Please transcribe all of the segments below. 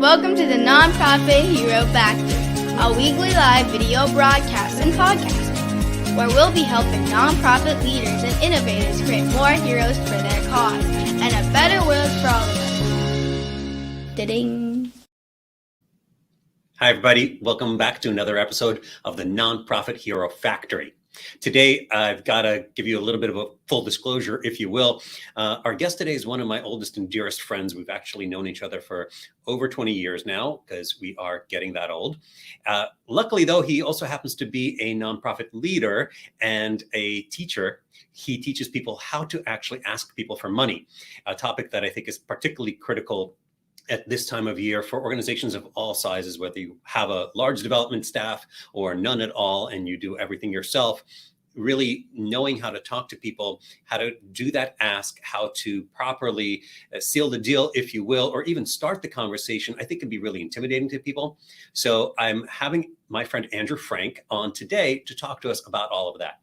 Welcome to the Nonprofit Hero Factory, a weekly live video broadcast and podcast, where we'll be helping nonprofit leaders and innovators create more heroes for their cause and a better world for all of us. Da-ding! Hi, everybody. Welcome back to another episode of the Nonprofit Hero Factory. Today, I've got to give you a little bit of a full disclosure, if you will. Our guest today is one of my oldest and dearest friends. We've actually known each other for over 20 years now because we are getting that old. Luckily, though, he also happens to be a nonprofit leader and a teacher. He teaches people how to actually ask people for money, a topic that I think is particularly critical at this time of year for organizations of all sizes, whether you have a large development staff or none at all, and you do everything yourself. Really knowing how to talk to people, how to do that ask, how to properly seal the deal, if you will, or even start the conversation, I think can be really intimidating to people. So I'm having my friend Andrew Frank on today to talk to us about all of that.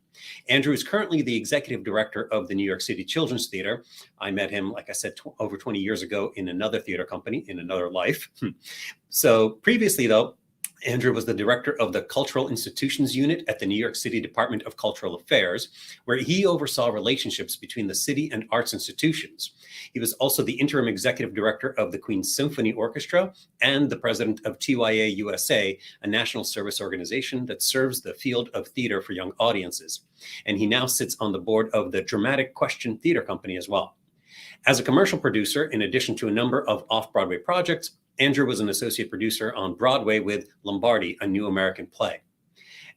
Andrew is currently the executive director of the New York City Children's Theater. I met him, like I said, over 20 years ago in another theater company, in another life. So previously, though, Andrew was the director of the Cultural Institutions Unit at the New York City Department of Cultural Affairs, where he oversaw relationships between the city and arts institutions. He was also the interim executive director of the Queen's Symphony Orchestra and the president of TYA USA, a national service organization that serves the field of theater for young audiences. And he now sits on the board of the Dramatic Question Theater Company as well. As a commercial producer, in addition to a number of off-Broadway projects, Andrew was an associate producer on Broadway with Lombardi, a New American Play.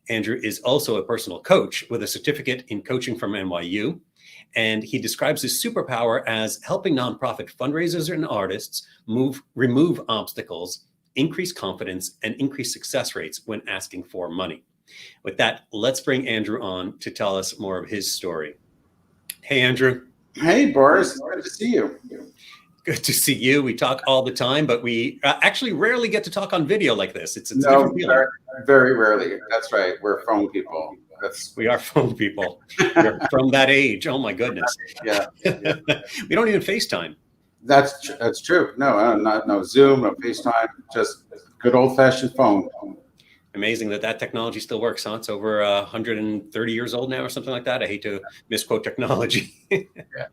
Andrew is also a personal coach with a certificate in coaching from NYU, and he describes his superpower as helping nonprofit fundraisers and artists remove obstacles, increase confidence, and increase success rates when asking for money. With that, let's bring Andrew on to tell us more of his story. Hey, Andrew. Hey, Boris. Good to see you. Good to see you. We talk all the time, but we actually rarely get to talk on video like this. It's no, very, very rarely. That's right. We're phone people. We are phone people. We're from that age. Oh my goodness. Yeah. We don't even FaceTime. That's true. No Zoom, no FaceTime. Just good old fashioned phone. Amazing that technology still works, huh? It's over 130 years old now or something like that. I hate to misquote technology. Yeah.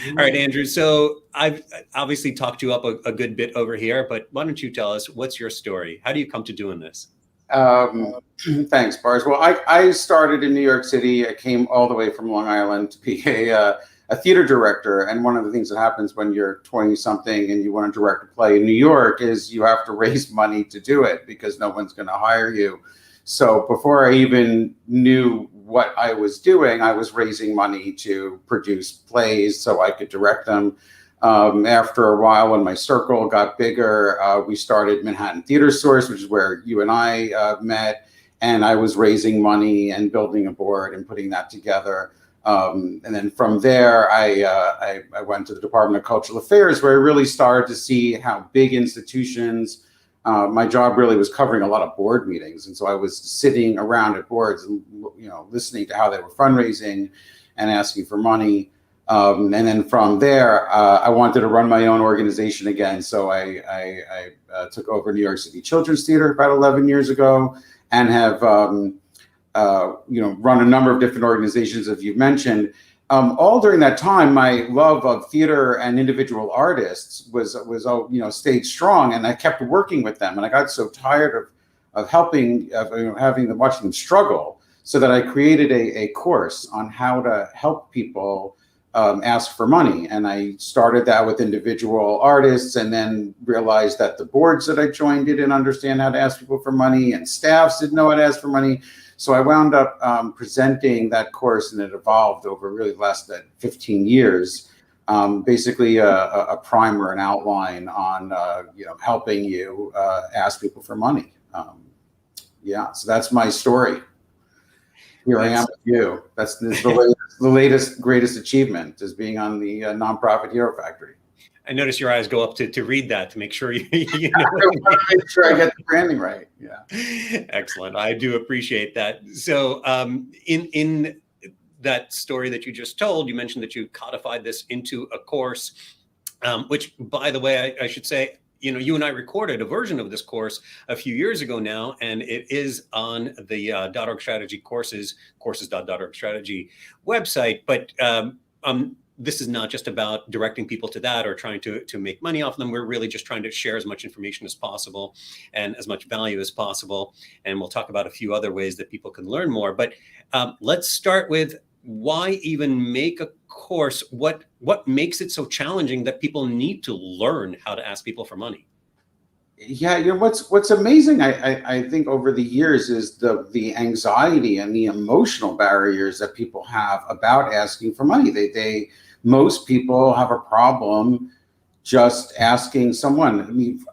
All right, Andrew. So I've obviously talked you up a good bit over here, but why don't you tell us, what's your story? How do you come to doing this? Thanks, Boris. Well, I started in New York City. I came all the way from Long Island to be a theater director. And one of the things that happens when you're 20 something and you want to direct a play in New York is you have to raise money to do it because no one's going to hire you. So before I even knew what I was doing, I was raising money to produce plays so I could direct them. After a while, when my circle got bigger, we started Manhattan Theater Source, which is where you and I met. And I was raising money and building a board and putting that together. And then from there, I went to the Department of Cultural Affairs, where I really started to see how big institutions. My job really was covering a lot of board meetings, and so I was sitting around at boards and listening to how they were fundraising and asking for money. And then from there, I wanted to run my own organization again, so I took over New York City Children's Theater about 11 years ago, and have run a number of different organizations, as you've mentioned. All during that time, my love of theater and individual artists was stayed strong, and I kept working with them. And I got so tired of watching them struggle, so that I created a course on how to help people ask for money. And I started that with individual artists, and then realized that the boards that I joined didn't understand how to ask people for money, and staffs didn't know how to ask for money. So I wound up presenting that course, and it evolved over really the last 15 years. Basically a primer, an outline on helping you ask people for money. So that's my story. Here I am with you. That's the latest greatest achievement, is being on the Nonprofit Hero Factory. I notice your eyes go up to read that to make sure you know. I want to make sure I get the branding right. Yeah. Excellent. I do appreciate that. So in that story that you just told, you mentioned that you codified this into a course, which, by the way, I should say, you and I recorded a version of this course a few years ago now, and it is on the dotOrgStrategy courses.dotOrgStrategy website. But this is not just about directing people to that or trying to make money off them. We're really just trying to share as much information as possible and as much value as possible. And we'll talk about a few other ways that people can learn more. But let's start with, why even make a course? What makes it so challenging that people need to learn how to ask people for money? Yeah, what's amazing, I think, over the years is the anxiety and the emotional barriers that people have about asking for money. Most people have a problem just asking someone. I mean,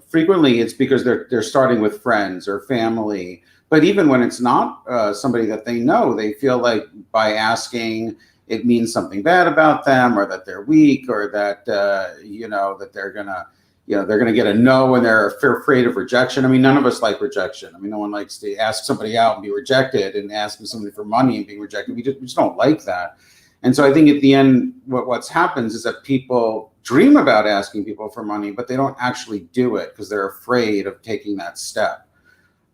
frequently it's because they're starting with friends or family. But even when it's not somebody that they know, they feel like by asking, it means something bad about them, or that they're weak, or that that they're gonna get a no, and they're afraid of rejection. I mean, none of us like rejection. I mean, no one likes to ask somebody out and be rejected, and asking somebody for money and being rejected. We just don't like that. And so I think at the end, what's happens is that people dream about asking people for money, but they don't actually do it because they're afraid of taking that step.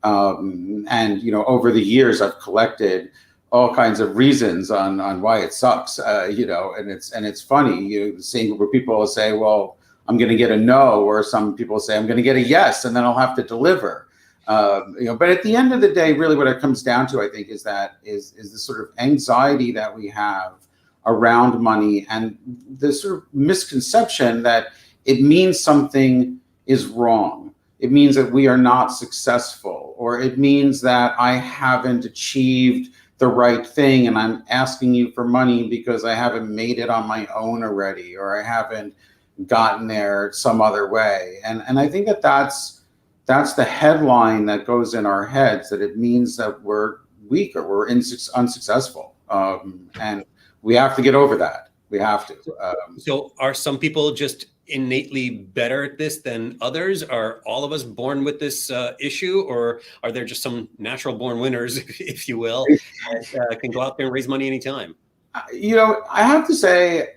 And over the years, I've collected all kinds of reasons on why it sucks. And it's funny. The same where people will say, "Well, I'm going to get a no," or some people say, "I'm going to get a yes, and then I'll have to deliver." But at the end of the day, really, what it comes down to, I think, is the sort of anxiety that we have around money, and the sort of misconception that it means something is wrong. It means that we are not successful, or it means that I haven't achieved the right thing, and I'm asking you for money because I haven't made it on my own already, or I haven't gotten there some other way. And I think that's the headline that goes in our heads, that it means that we're weak or we're unsuccessful. And we have to get over that. We have to. So are some people just innately better at this than others? Are all of us born with this issue, or are there just some natural born winners, if you will, that can go out there and raise money anytime? I have to say,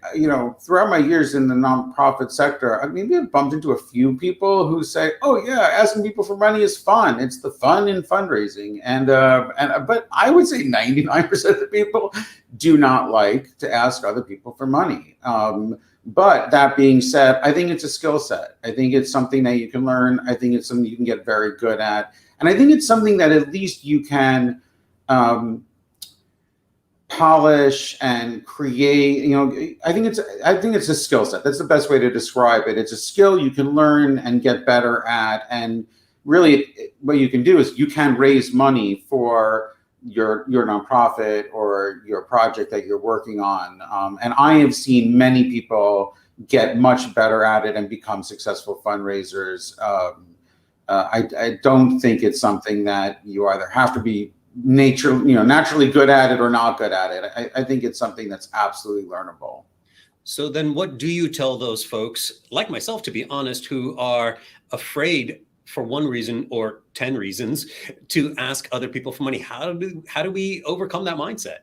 throughout my years in the nonprofit sector, I maybe I've bumped into a few people who say, "Oh yeah, asking people for money is fun. It's the fun in fundraising." But I would say 99% of the people do not like to ask other people for money. But that being said, I think it's a skill set. I think it's something that you can learn. I think it's something you can get very good at, and I think it's something that at least you can polish and create. I think it's a skill set. That's the best way to describe it. It's a skill you can learn and get better at. And really, what you can do is you can raise money for your nonprofit or your project that you're working on. And I have seen many people get much better at it and become successful fundraisers. I don't think it's something that you either have to be naturally good at it or not good at it. I think it's something that's absolutely learnable. So then what do you tell those folks, like myself, to be honest, who are afraid for one reason or 10 reasons to ask other people for money? How do we overcome that mindset?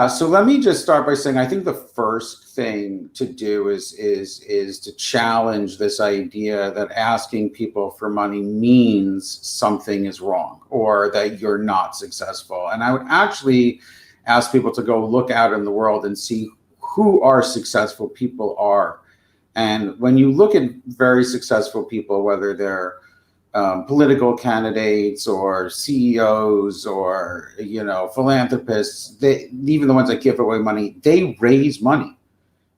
So let me just start by saying, I think the first thing to do is to challenge this idea that asking people for money means something is wrong or that you're not successful. And I would actually ask people to go look out in the world and see who our successful people are. And when you look at very successful people, whether they're political candidates or CEOs or philanthropists, even the ones that give away money, they raise money.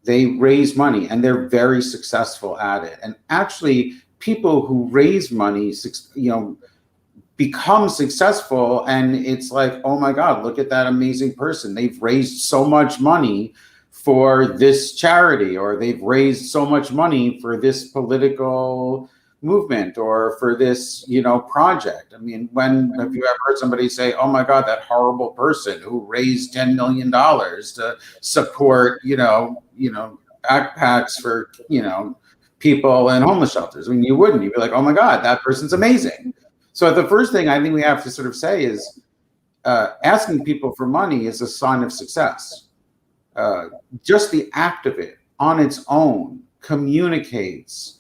And they're very successful at it. And actually, people who raise money, become successful, and it's like, oh my God, look at that amazing person. They've raised so much money for this charity, or they've raised so much money for this political movement or for this, project. I mean, have you ever heard somebody say, "Oh my God, that horrible person who raised $10 million to support, backpacks for, people in homeless shelters"? I mean, you wouldn't. You'd be like, "Oh my God, that person's amazing." So the first thing I think we have to sort of say is asking people for money is a sign of success. Just the act of it on its own communicates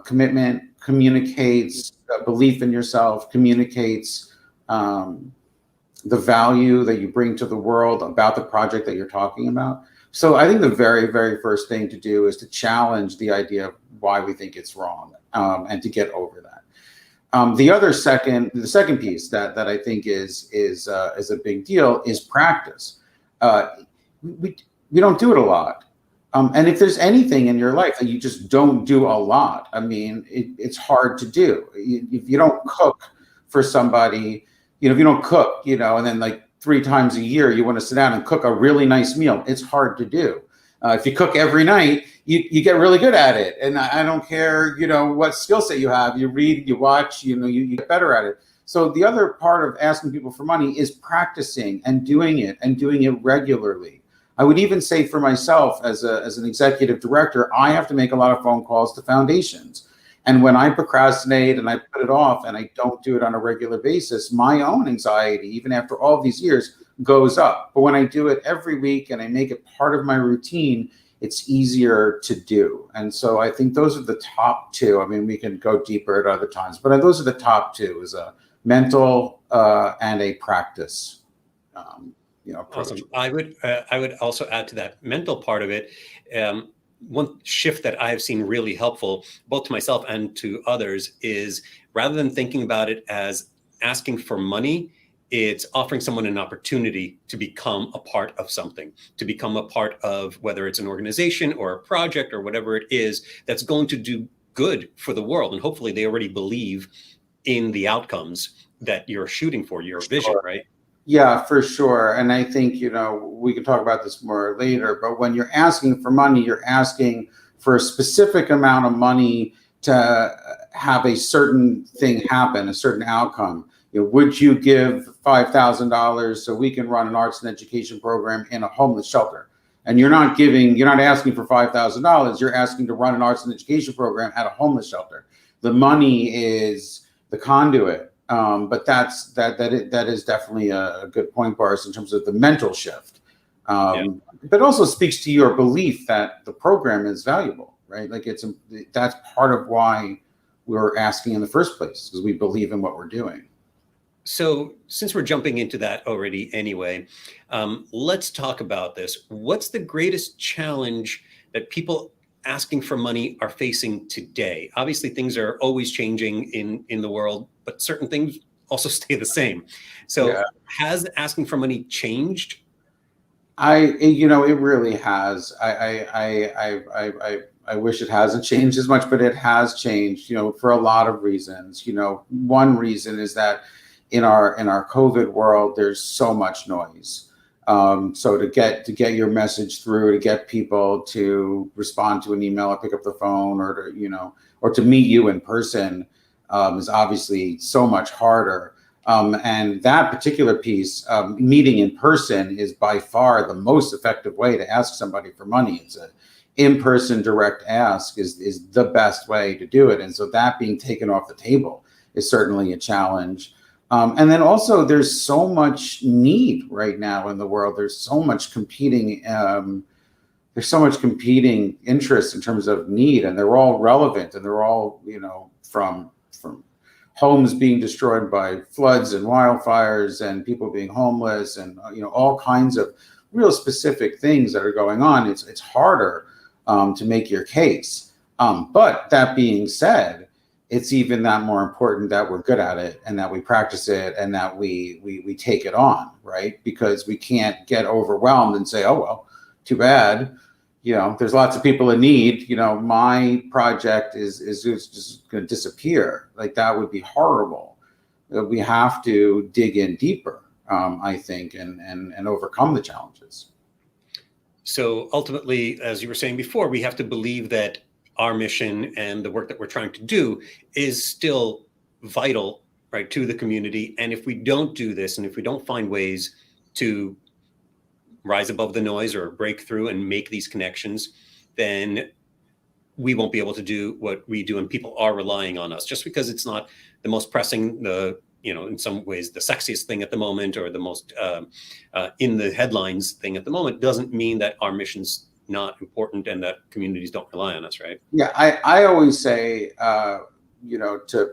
commitment, communicates belief in yourself, communicates the value that you bring to the world about the project that you're talking about. So I think the very, very first thing to do is to challenge the idea of why we think it's wrong, and to get over that. The second piece that I think is a big deal is practice. We don't do it a lot. And if there's anything in your life that you just don't do a lot, I mean, it's hard to do. If you don't cook for somebody, if you don't cook, and then like 3 times a year, you want to sit down and cook a really nice meal, it's hard to do. If you cook every night, you get really good at it. And I don't care, what skill set you have, you read, you watch, you get better at it. So the other part of asking people for money is practicing and doing it regularly. I would even say for myself as an executive director, I have to make a lot of phone calls to foundations. And when I procrastinate and I put it off and I don't do it on a regular basis, my own anxiety, even after all these years, goes up. But when I do it every week and I make it part of my routine, it's easier to do. And so I think those are the top 2. I mean, we can go deeper at other times, but those are the top 2, is a mental and a practice. Awesome. I would also add to that mental part of it. One shift that I've seen really helpful, both to myself and to others, is rather than thinking about it as asking for money, it's offering someone an opportunity to become a part of something, to become a part of whether it's an organization or a project or whatever it is that's going to do good for the world. And hopefully they already believe in the outcomes that you're shooting for, your vision, right? Yeah, for sure. And I think, we can talk about this more later, but when you're asking for money, you're asking for a specific amount of money to have a certain thing happen, a certain outcome. Would you give $5,000 so we can run an arts and education program in a homeless shelter? And you're not asking for $5,000. You're asking to run an arts and education program at a homeless shelter. The money is the conduit. But that is definitely a good point, Boris, in terms of the mental shift. But also speaks to your belief that the program is valuable, right? Like that's part of why we're asking in the first place, because we believe in what we're doing. So since we're jumping into that already anyway, let's talk about this. What's the greatest challenge that people asking for money are facing today? Obviously, things are always changing in the world, but certain things also stay the same. So has asking for money changed? It really has. I wish it hasn't changed as much, but it has changed, for a lot of reasons. One reason is that in our COVID world, there's so much noise. So to get your message through, to get people to respond to an email or pick up the phone, or to meet you in person, is obviously so much harder. And that particular piece, meeting in person, is by far the most effective way to ask somebody for money. It's an in-person direct ask is the best way to do it. And so that being taken off the table is certainly a challenge. And then also there's so much need right now in the world. There's so much competing interest in terms of need, and they're all relevant, and they're all, from homes being destroyed by floods and wildfires and people being homeless and, all kinds of real specific things that are going on. It's harder to make your case. But that being said, it's even that more important that we're good at it and that we practice it and that we take it on, right? Because we can't get overwhelmed and say, oh, well, too bad. There's lots of people in need. My project is just going to disappear. Like, that would be horrible. We have to dig in deeper, I think, and overcome the challenges. So ultimately, as you were saying before, we have to believe that our mission and the work that we're trying to do is still vital, right, to the community. And if we don't do this, and if we don't find ways to rise above the noise or break through and make these connections, then we won't be able to do what we do. And people are relying on us. Just because it's not the most pressing, in some ways the sexiest thing at the moment, or the most in the headlines thing at the moment, doesn't mean that our mission's not important and that communities don't rely on us, right? Yeah, I always say, to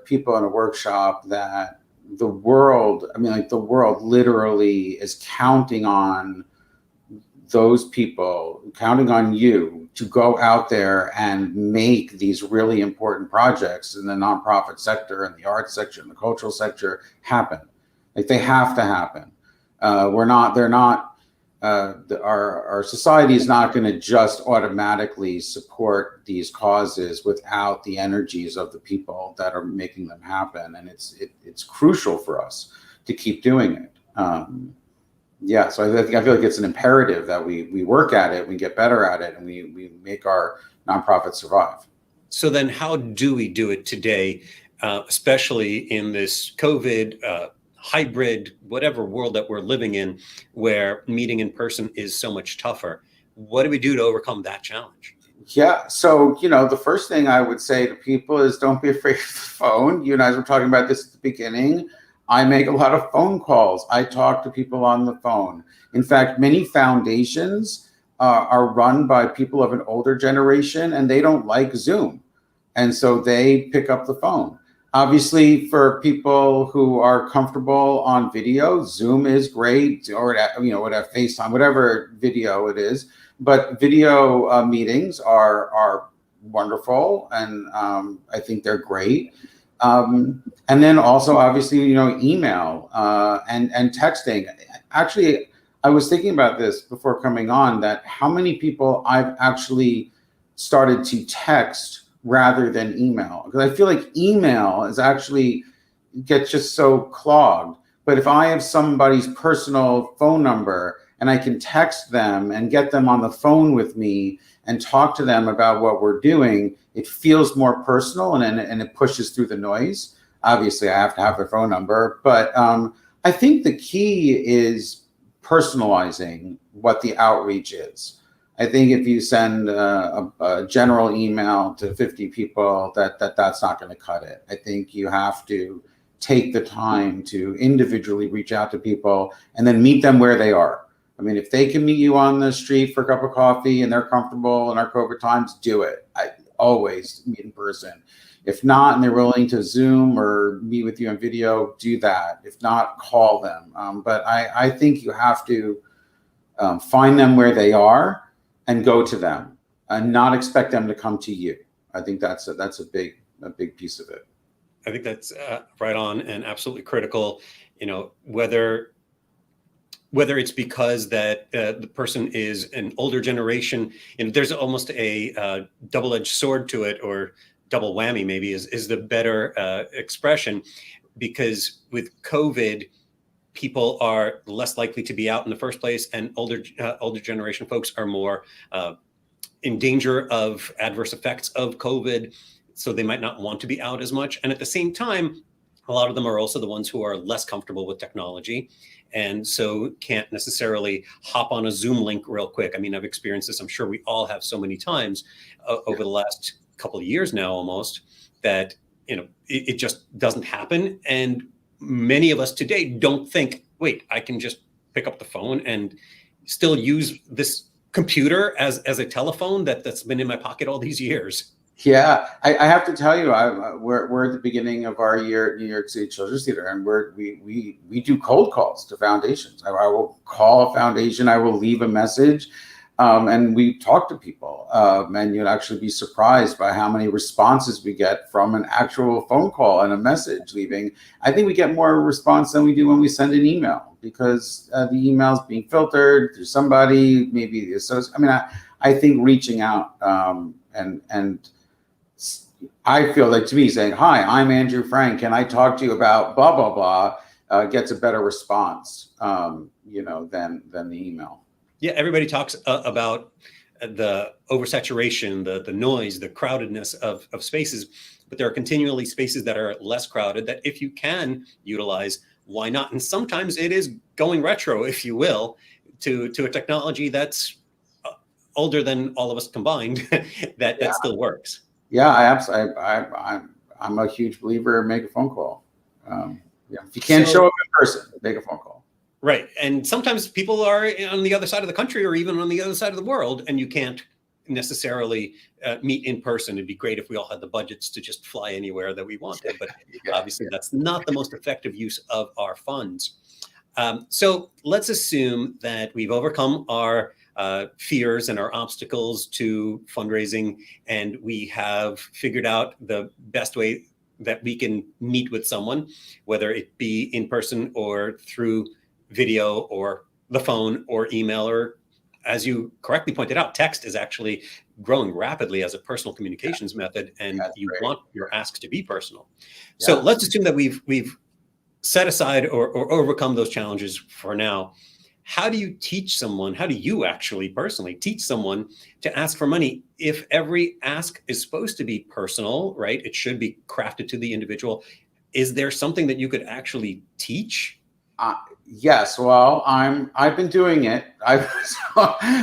people in a workshop that the world, the world literally is counting on those people, counting on you to go out there and make these really important projects in the nonprofit sector and the arts sector and the cultural sector happen. Like, they have to happen. Our society is not going to just automatically support these causes without the energies of the people that are making them happen. And it's crucial for us to keep doing it. So I feel like it's an imperative that we work at it, we get better at it, and we make our nonprofits survive. So then how do we do it today, especially in this COVID hybrid, whatever world that we're living in, where meeting in person is so much tougher? What do we do to overcome that challenge? Yeah. So, the first thing I would say to people is don't be afraid of the phone. You and I were talking about this at the beginning. I make a lot of phone calls. I talk to people on the phone. In fact, many foundations are run by people of an older generation, and they don't like Zoom. And so they pick up the phone. Obviously, for people who are comfortable on video, Zoom is great, or whatever, FaceTime, whatever video it is. But video meetings are wonderful, and I think they're great. And then also, obviously, email and texting. Actually, I was thinking about this before coming on, that how many people I've actually started to text rather than email, because I feel like email is actually gets just so clogged. But if I have somebody's personal phone number and I can text them and get them on the phone with me and talk to them about what we're doing, it feels more personal, and it pushes through the noise. Obviously, I have to have their phone number, but I think the key is personalizing what the outreach is. I think if you send a general email to 50 people, that's not going to cut it. I think you have to take the time to individually reach out to people and then meet them where they are. I mean, if they can meet you on the street for a cup of coffee and they're comfortable in our COVID times, do it. I always meet in person. If not, and they're willing to Zoom or meet with you on video, do that. If not, call them. But I think you have to find them where they are and go to them and not expect them to come to you. I think that's a big piece of it. I think that's right on and absolutely critical. Whether it's because that the person is an older generation, there's almost a double-edged sword to it, or double whammy maybe is the better expression, because with COVID, people are less likely to be out in the first place, and older generation folks are more in danger of adverse effects of COVID, so they might not want to be out as much. And at the same time, a lot of them are also the ones who are less comfortable with technology, and so can't necessarily hop on a Zoom link real quick. I mean, I've experienced this. I'm sure we all have so many times over the last couple of years now, almost, that it just doesn't happen. And many of us today don't think, wait, I can just pick up the phone and still use this computer as a telephone that's been in my pocket all these years. Yeah, I have to tell you, we're at the beginning of our year at New York City Children's Theater, and we do cold calls to foundations. I will call a foundation, I will leave a message, and we talk to people, and you'd actually be surprised by how many responses we get from an actual phone call and a message leaving. I think we get more response than we do when we send an email, because the email's being filtered through somebody, maybe the associate. I mean, I think reaching out and I feel like, to me, saying, "Hi, I'm Andrew Frank. Can I talk to you about blah blah blah?" Gets a better response, than the email. Yeah, everybody talks about the oversaturation, the noise, the crowdedness of spaces, but there are continually spaces that are less crowded that, if you can utilize, why not? And sometimes it is going retro, if you will, to a technology that's older than all of us combined, that still works. Yeah, I'm a huge believer in make a phone call. If you can't show up in person, make a phone call. Right. And sometimes people are on the other side of the country or even on the other side of the world, and you can't necessarily meet in person. It'd be great if we all had the budgets to just fly anywhere that we wanted, but obviously that's not the most effective use of our funds. So let's assume that we've overcome our fears and our obstacles to fundraising, and we have figured out the best way that we can meet with someone, whether it be in person or through video or the phone or email, or, as you correctly pointed out, text is actually growing rapidly as a personal communications method, and you want your asks to be personal. So let's assume that we've set aside or overcome those challenges for now. How do you teach someone, how do you actually personally teach someone to ask for money if every ask is supposed to be personal, right? It should be crafted to the individual. Is there something that you could actually teach? Yes. Well, I've been doing it.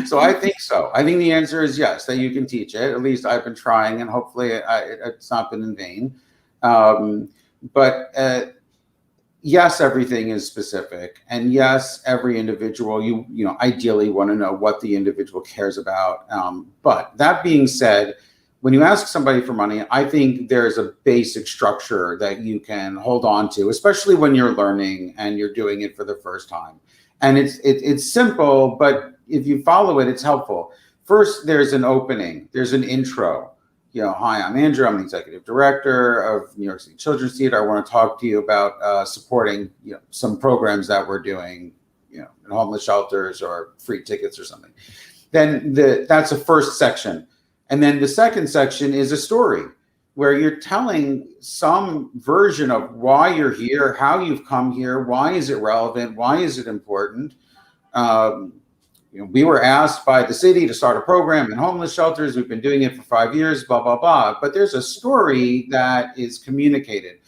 So I think so. I think the answer is yes, that you can teach it. At least I've been trying, and hopefully it's not been in vain. But yes, everything is specific, and yes, every individual, you know, ideally want to know what the individual cares about. But that being said, when you ask somebody for money, I think there's a basic structure that you can hold on to, especially when you're learning and you're doing it for the first time. And it's simple, but if you follow it, it's helpful. First, there's an opening, there's an intro. You know, hi, I'm Andrew. I'm the executive director of New York City Children's Theater. I want to talk to you about supporting, you know, some programs that we're doing, you know, in homeless shelters or free tickets or something. Then that's a first section. And then the second section is a story where you're telling some version of why you're here, how you've come here, why is it relevant, why is it important. You know, we were asked by the city to start a program in homeless shelters. We've been doing it for 5 years, blah, blah, blah. But there's a story that is communicated.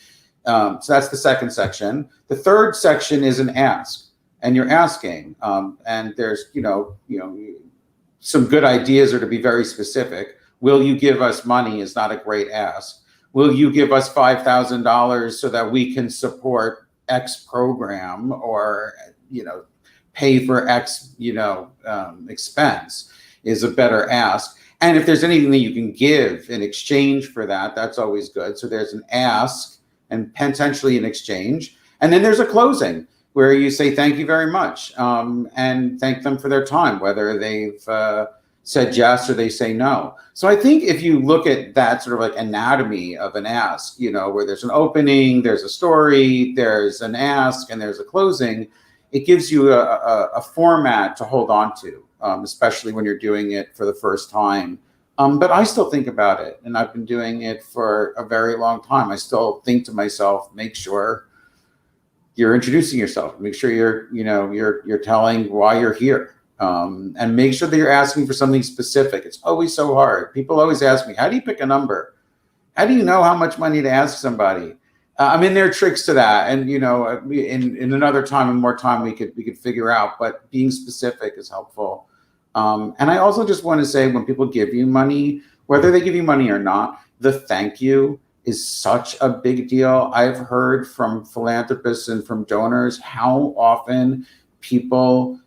So that's the second section. The third section is an ask, and you're asking. And there's, you know, some good ideas are to be very specific. Will you give us money is not a great ask. Will you give us $5,000 so that we can support X program, or, you know, pay for X, you know, expense is a better ask. And if there's anything that you can give in exchange for that, that's always good. So there's an ask and potentially an exchange. And then there's a closing where you say, thank you very much, and thank them for their time, whether they've said yes or they say no. So I think if you look at that sort of like anatomy of an ask, you know, where there's an opening, there's a story, there's an ask, and there's a closing, it gives you a format to hold on to, especially when you're doing it for the first time. But I still think about it, and I've been doing it for a very long time. I still think to myself, make sure you're introducing yourself, make sure you're telling why you're here. And make sure that you're asking for something specific. It's always so hard. People always ask me, how do you pick a number? How do you know how much money to ask somebody? I mean, there are tricks to that. And, you know, in another time and more time, we could figure out, but being specific is helpful. And I also just want to say, when people give you money, whether they give you money or not, the thank you is such a big deal. I've heard from philanthropists and from donors how often people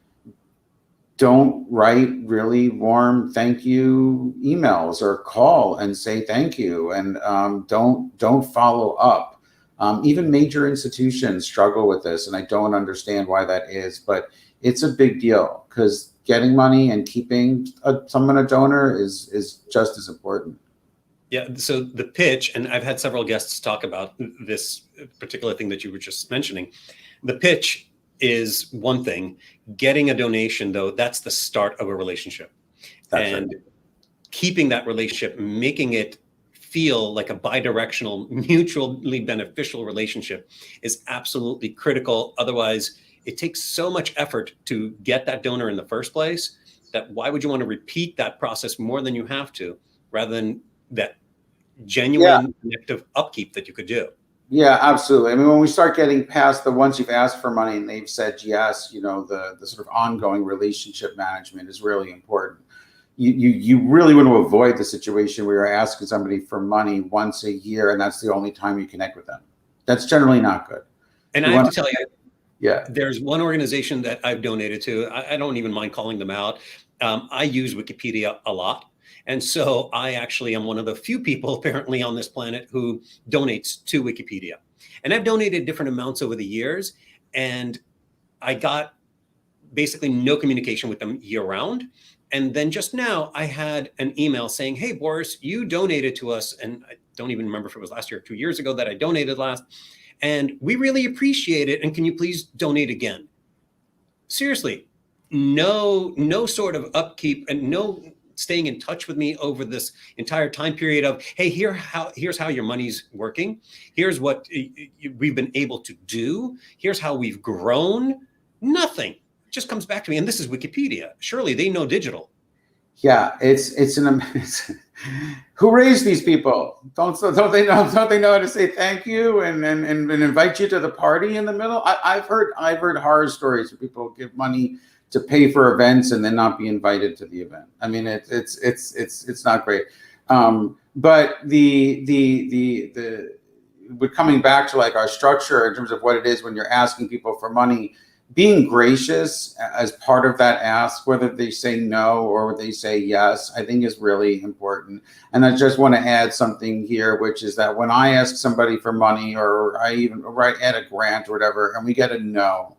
don't write really warm thank you emails or call and say thank you, and don't follow up. Even major institutions struggle with this, and I don't understand why that is, but it's a big deal, because getting money and keeping someone a donor is just as important. Yeah, so the pitch, and I've had several guests talk about this particular thing that you were just mentioning. The pitch is one thing. Getting a donation, though, that's the start of a relationship. That's and right. Keeping that relationship, making it feel like a bidirectional, mutually beneficial relationship is absolutely critical. Otherwise, it takes so much effort to get that donor in the first place that why would you want to repeat that process more than you have to, rather than that genuine connective upkeep that you could do? Yeah, absolutely. I mean, when we start getting past the once you've asked for money and they've said yes, you know, the sort of ongoing relationship management is really important. You really want to avoid the situation where you're asking somebody for money once a year and that's the only time you connect with them. That's generally not good. And I have to tell you, Yeah. There's one organization that I've donated to. I don't even mind calling them out. I use Wikipedia a lot. And so I actually am one of the few people apparently on this planet who donates to Wikipedia. And I've donated different amounts over the years. And I got basically no communication with them year round. And then just now I had an email saying, hey, Boris, you donated to us. And I don't even remember if it was last year or 2 years ago that I donated last. And we really appreciate it. And can you please donate again? Seriously, no sort of upkeep and no staying in touch with me over this entire time period of, hey, here's how your money's working. Here's what we've been able to do. Here's how we've grown. Nothing. It just comes back to me. And this is Wikipedia. Surely they know digital. Yeah, it's an amazing. Who raised these people? Don't they know how to say thank you and invite you to the party in the middle? I've heard horror stories where people give money to pay for events and then not be invited to the event. I mean, it's not great. But but coming back to like our structure in terms of what it is when you're asking people for money, being gracious as part of that ask, whether they say no or they say yes, I think is really important. And I just want to add something here, which is that when I ask somebody for money or I even write at a grant or whatever, and we get a no,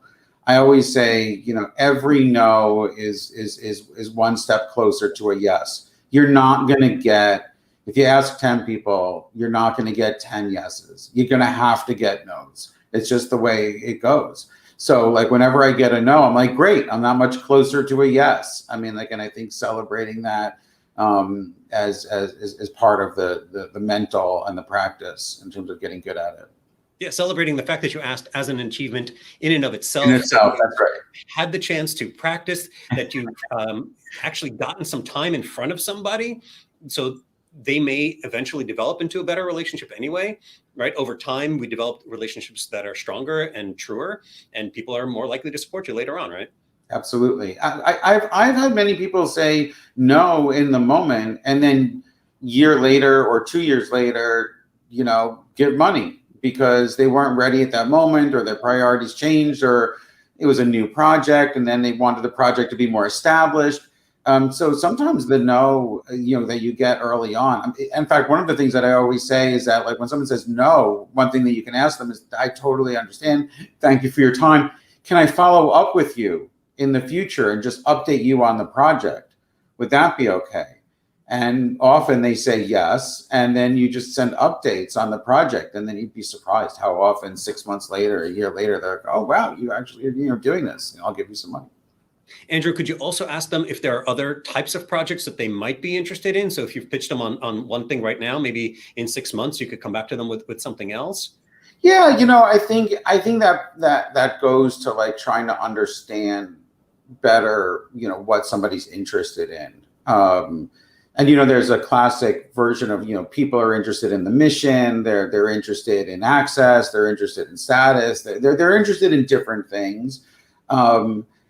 I always say, every no is one step closer to a yes. You're not going to get, if you ask 10 people, you're not going to get 10 yeses. You're going to have to get no's. It's just the way it goes. So like whenever I get a no, I'm like, great, I'm not much closer to a yes. I mean, like, and I think celebrating that as part of the mental and the practice in terms of getting good at it. Yeah, celebrating the fact that you asked as an achievement in and of itself. In itself, that's right. Had the chance to practice, that you've actually gotten some time in front of somebody, so they may eventually develop into a better relationship anyway, right? Over time, we develop relationships that are stronger and truer, and people are more likely to support you later on, right? Absolutely. I've had many people say no in the moment, and then year later or 2 years later, give money because they weren't ready at that moment, or their priorities changed, or it was a new project, and then they wanted the project to be more established. So sometimes the no, that you get early on. In fact, one of the things that I always say is that, like, when someone says no, one thing that you can ask them is, I totally understand. Thank you for your time. Can I follow up with you in the future and just update you on the project? Would that be okay? And often they say yes, and then you just send updates on the project, and then you'd be surprised how often 6 months later, a year later, they're like, oh wow, you actually are doing this. I'll give you some money. Andrew, could you also ask them if there are other types of projects that they might be interested in? So if you've pitched them on one thing right now, maybe in 6 months, you could come back to them with something else? Yeah, I think that goes to like trying to understand better, what somebody's interested in. And there's a classic version of, people are interested in the mission, they're interested in access, they're interested in status, they're interested in different things.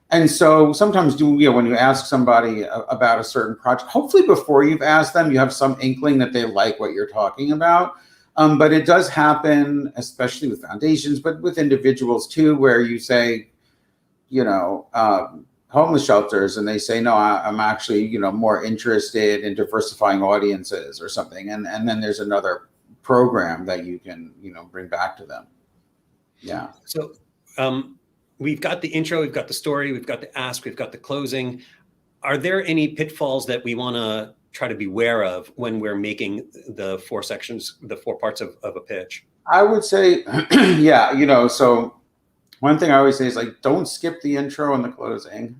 And so sometimes when you ask somebody about a certain project, hopefully before you've asked them, you have some inkling that they like what you're talking about. But it does happen, especially with foundations, but with individuals too, where you say, homeless shelters, and they say, no, I'm actually, more interested in diversifying audiences or something. And then there's another program that you can, bring back to them. Yeah. So, we've got the intro, we've got the story, we've got the ask, we've got the closing. Are there any pitfalls that we want to try to be aware of when we're making the 4 sections, the 4 parts of a pitch? I would say, yeah, so one thing I always say is, like, don't skip the intro and the closing.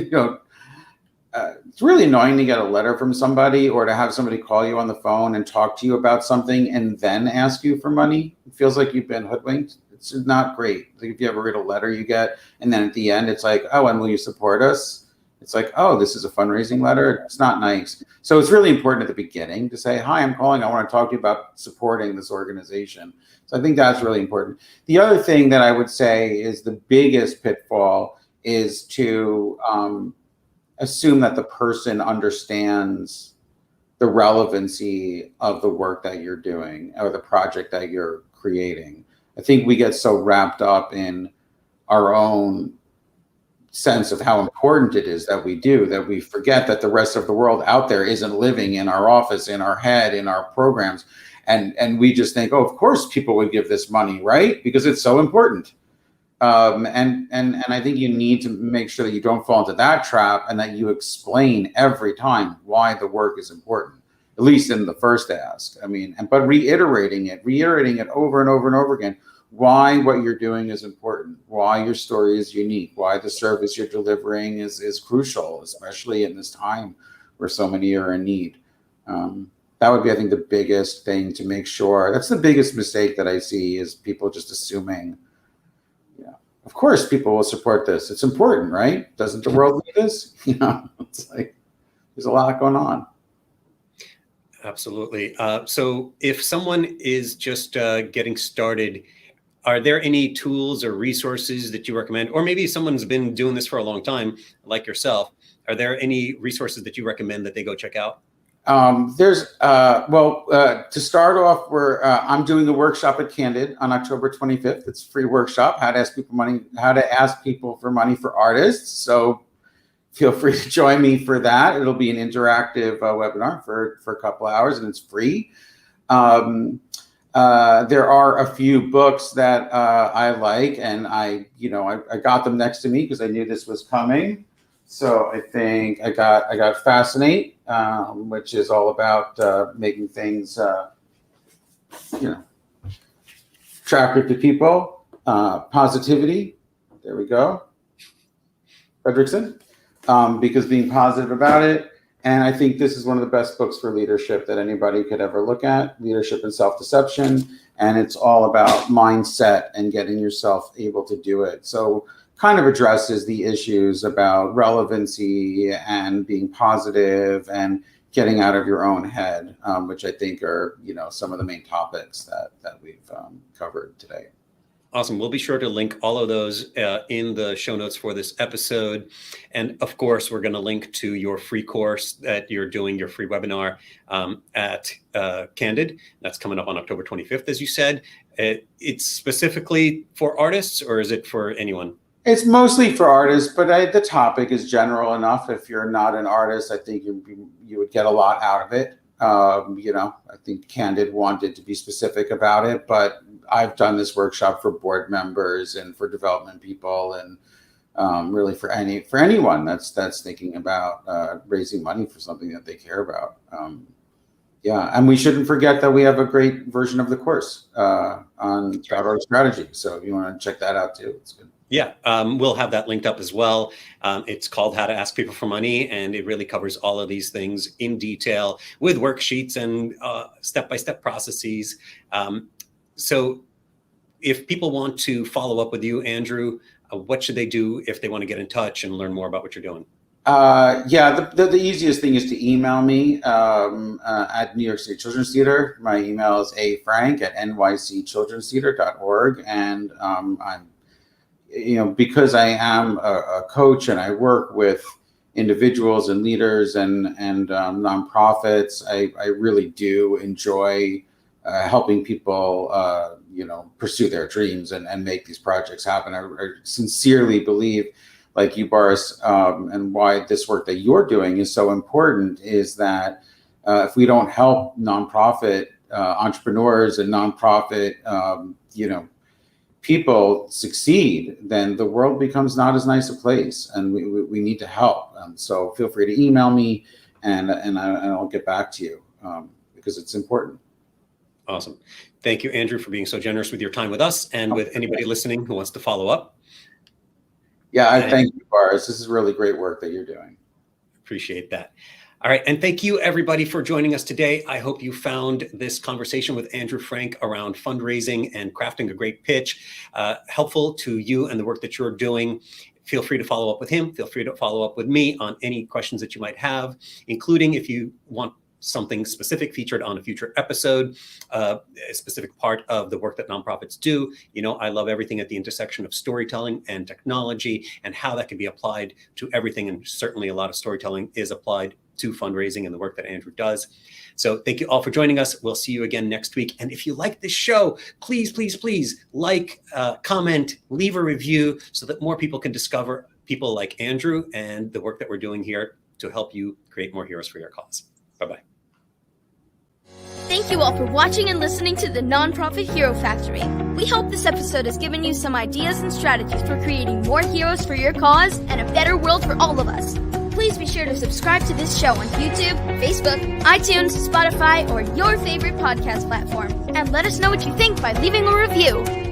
It's really annoying to get a letter from somebody or to have somebody call you on the phone and talk to you about something and then ask you for money. It feels like you've been hoodwinked. It's not great. Like, if you ever read a letter you get, and then at the end it's like, oh, and will you support us? It's like, oh, this is a fundraising letter. It's not nice. So it's really important at the beginning to say, hi, I'm calling. I want to talk to you about supporting this organization. So I think that's really important. The other thing that I would say is the biggest pitfall is to assume that the person understands the relevancy of the work that you're doing or the project that you're creating. I think we get so wrapped up in our own sense of how important it is that we do, that we forget that the rest of the world out there isn't living in our office, in our head, in our programs. And we just think, oh, of course people would give this money, right? Because it's so important. And I think you need to make sure that you don't fall into that trap, and that you explain every time why the work is important, at least in the first ask. I mean, but reiterating it over and over and over again, why what you're doing is important, why your story is unique, why the service you're delivering is crucial, especially in this time where so many are in need. That would be, I think, the biggest thing to make sure. That's the biggest mistake that I see, is people just assuming, of course people will support this. It's important, right? Doesn't the world need this? It's like there's a lot going on. Absolutely. So if someone is just getting started, are there any tools or resources that you recommend? Or maybe someone's been doing this for a long time, like yourself. Are there any resources that you recommend that they go check out? To start off, I'm doing a workshop at Candid on October 25th. It's a free workshop, how to ask people for money for artists. So feel free to join me for that. It'll be an interactive webinar for a couple hours, and it's free. There are a few books that I like, and I got them next to me because I knew this was coming. So I think I got Fascinate, which is all about making things, attractive to people. Positivity, there we go, Fredrickson, because being positive about it. And I think this is one of the best books for leadership that anybody could ever look at, Leadership and Self-Deception. And it's all about mindset and getting yourself able to do it. So kind of addresses the issues about relevancy and being positive and getting out of your own head, which I think are, some of the main topics that we've covered today. Awesome. We'll be sure to link all of those in the show notes for this episode. And of course, we're going to link to your free course that you're doing, your free webinar at Candid. That's coming up on October 25th, as you said. It's specifically for artists, or is it for anyone? It's mostly for artists, but the topic is general enough. If you're not an artist, I think you would get a lot out of it. I think Candid wanted to be specific about it, but I've done this workshop for board members and for development people, and really for anyone that's thinking about raising money for something that they care about. And we shouldn't forget that we have a great version of the course on dotOrgStrategy. So if you want to check that out too, it's good. Yeah, we'll have that linked up as well. It's called How to Ask People for Money, and it really covers all of these things in detail with worksheets and step-by-step processes. So if people want to follow up with you, Andrew, what should they do if they want to get in touch and learn more about what you're doing? The easiest thing is to email me at New York State Children's Theater. My email is afrank@nycchildrenstheater.org, and I'm because I am a coach and I work with individuals and leaders and nonprofits, I really do enjoy helping people, pursue their dreams and make these projects happen. I sincerely believe, like you, Boris, and why this work that you're doing is so important is that if we don't help nonprofit entrepreneurs and nonprofit, people succeed, then the world becomes not as nice a place, and we need to help. So feel free to email me, and I'll get back to you because it's important. Awesome. Thank you, Andrew, for being so generous with your time with us and with anybody listening who wants to follow up. I thank you, Boris. This is really great work that you're doing. Appreciate that. All right. And thank you, everybody, for joining us today. I hope you found this conversation with Andrew Frank around fundraising and crafting a great pitch helpful to you and the work that you're doing. Feel free to follow up with him. Feel free to follow up with me on any questions that you might have, including if you want something specific featured on a future episode, a specific part of the work that nonprofits do. I love everything at the intersection of storytelling and technology and how that can be applied to everything. And certainly a lot of storytelling is applied to fundraising and the work that Andrew does. So thank you all for joining us. We'll see you again next week. And if you like this show, please, please, please like, comment, leave a review so that more people can discover people like Andrew and the work that we're doing here to help you create more heroes for your cause. Bye-bye. Thank you all for watching and listening to the Nonprofit Hero Factory. We hope this episode has given you some ideas and strategies for creating more heroes for your cause and a better world for all of us. Please be sure to subscribe to this show on YouTube, Facebook, iTunes, Spotify, or your favorite podcast platform. And let us know what you think by leaving a review.